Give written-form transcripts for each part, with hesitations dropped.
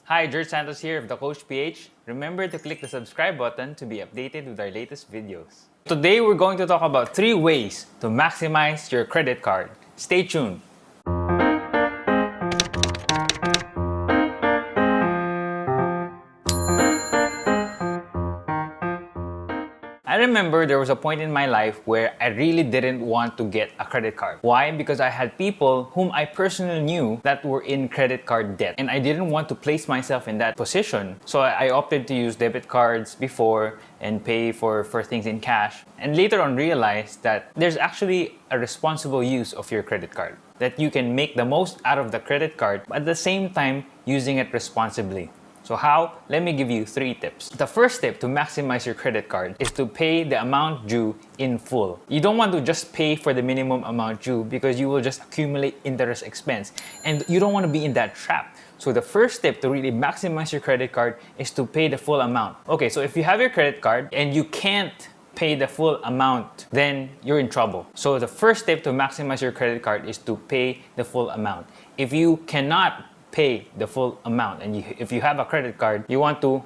Hi, Jerht Santos here of the Coach PH. Remember to click the subscribe button to be updated with our latest videos. Today we're going to talk about 3 ways to maximize your credit card. Stay tuned. I remember there was a point in my life where I really didn't want to get a credit card. Why? Because I had people whom I personally knew that were in credit card debt, and I didn't want to place myself in that position. So I opted to use debit cards before and pay for things in cash. And later on realized that there's actually a responsible use of your credit card. That you can make the most out of the credit card, but at the same time using it responsibly. So how? Let me give you 3 tips. The first tip to maximize your credit card is to pay the amount due in full. You don't want to just pay for the minimum amount due because you will just accumulate interest expense. And you don't want to be in that trap. So the first tip to really maximize your credit card is to pay the full amount. Okay, so if you have your credit card and you can't pay the full amount, then you're in trouble. So the first tip to maximize your credit card is to pay the full amount. If you cannot pay the full amount and if you have a credit card, you want to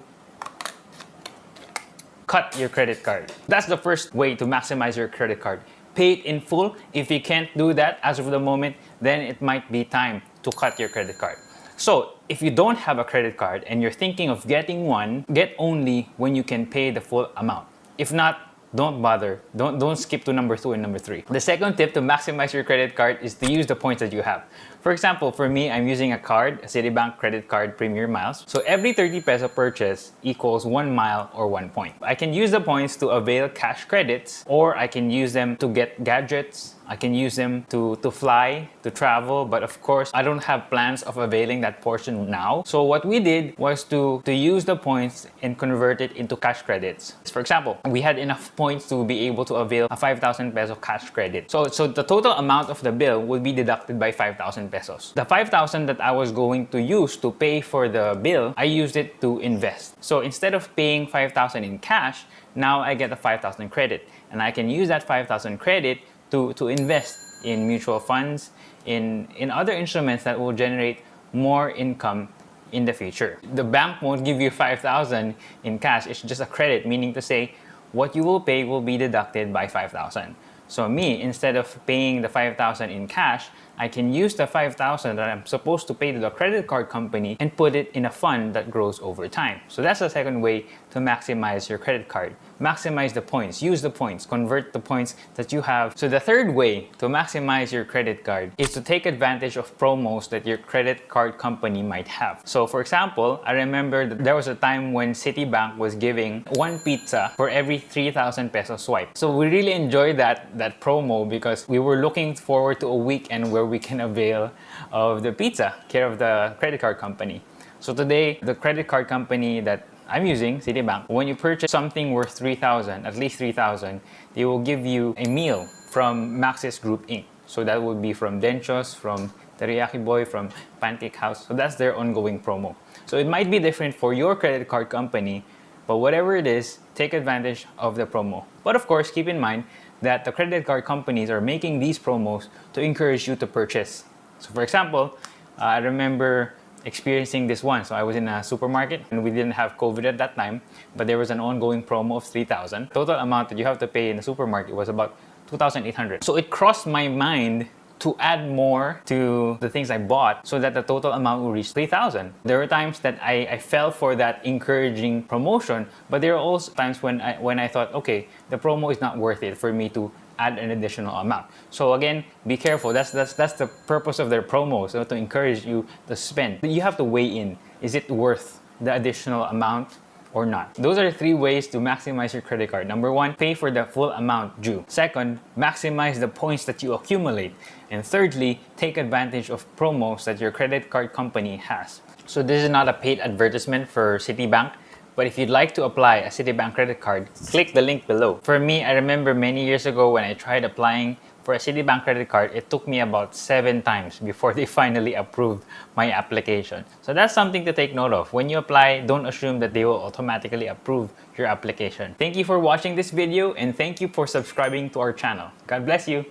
cut your credit card. That's the first way to maximize your credit card. Pay it in full. If you can't do that as of the moment, then it might be time to cut your credit card. So if you don't have a credit card and you're thinking of getting one, get only when you can pay the full amount. If not, don't bother. Don't skip to number 2 and number 3. The second tip to maximize your credit card is to use the points that you have. For example, for me, I'm using a card, a Citibank credit card, Premier Miles. So every 30 peso purchase equals 1 mile or 1 point. I can use the points to avail cash credits, or I can use them to get gadgets. I can use them to fly, to travel, but of course, I don't have plans of availing that portion now. So what we did was to use the points and convert it into cash credits. For example, we had enough points to be able to avail a 5,000 peso cash credit. So the total amount of the bill would be deducted by 5,000 pesos. The 5,000 that I was going to use to pay for the bill, I used it to invest. So instead of paying 5,000 in cash, now I get a 5,000 credit. And I can use that 5,000 credit to invest in mutual funds, in other instruments that will generate more income in the future. The bank won't give you 5,000 in cash. It's just a credit, meaning to say what you will pay will be deducted by 5,000. So me, instead of paying the 5,000 in cash, I can use the 5,000 that I'm supposed to pay to the credit card company and put it in a fund that grows over time. So that's the second way to maximize your credit card. Maximize the points, use the points, convert the points that you have. So the third way to maximize your credit card is to take advantage of promos that your credit card company might have. So for example, I remember that there was a time when Citibank was giving 1 pizza for every 3,000 peso swipe. So we really enjoyed that promo because we were looking forward to a weekend where we can avail of the pizza care of the credit card company. So today, the credit card company that I'm using, Citibank, when you purchase something worth 3,000, at least 3,000, they will give you a meal from Maxis Group Inc. So that would be from Denchos, from Teriyaki Boy, from Pancake House. So that's their ongoing promo. So it might be different for your credit card company, but whatever it is, take advantage of the promo. But of course, keep in mind that the credit card companies are making these promos to encourage you to purchase. So for example, I remember experiencing this one. So I was in a supermarket and we didn't have COVID at that time, but there was an ongoing promo of 3,000. Total amount that you have to pay in the supermarket was about 2,800. So it crossed my mind to add more to the things I bought so that the total amount will reach 3,000. There were times that I fell for that encouraging promotion, but there are also times when I thought, okay, the promo is not worth it for me to add an additional amount. So again, be careful. That's the purpose of their promos, so to encourage you to spend. You have to weigh in. Is it worth the additional amount or not? Those are 3 ways to maximize your credit card. Number 1, pay for the full amount due. Second, maximize the points that you accumulate. And thirdly, take advantage of promos that your credit card company has. So this is not a paid advertisement for Citibank, but if you'd like to apply a Citibank credit card, click the link below. For me, I remember many years ago when I tried applying for a Citibank credit card, it took me about 7 times before they finally approved my application. So that's something to take note of. When you apply, don't assume that they will automatically approve your application. Thank you for watching this video and thank you for subscribing to our channel. God bless you.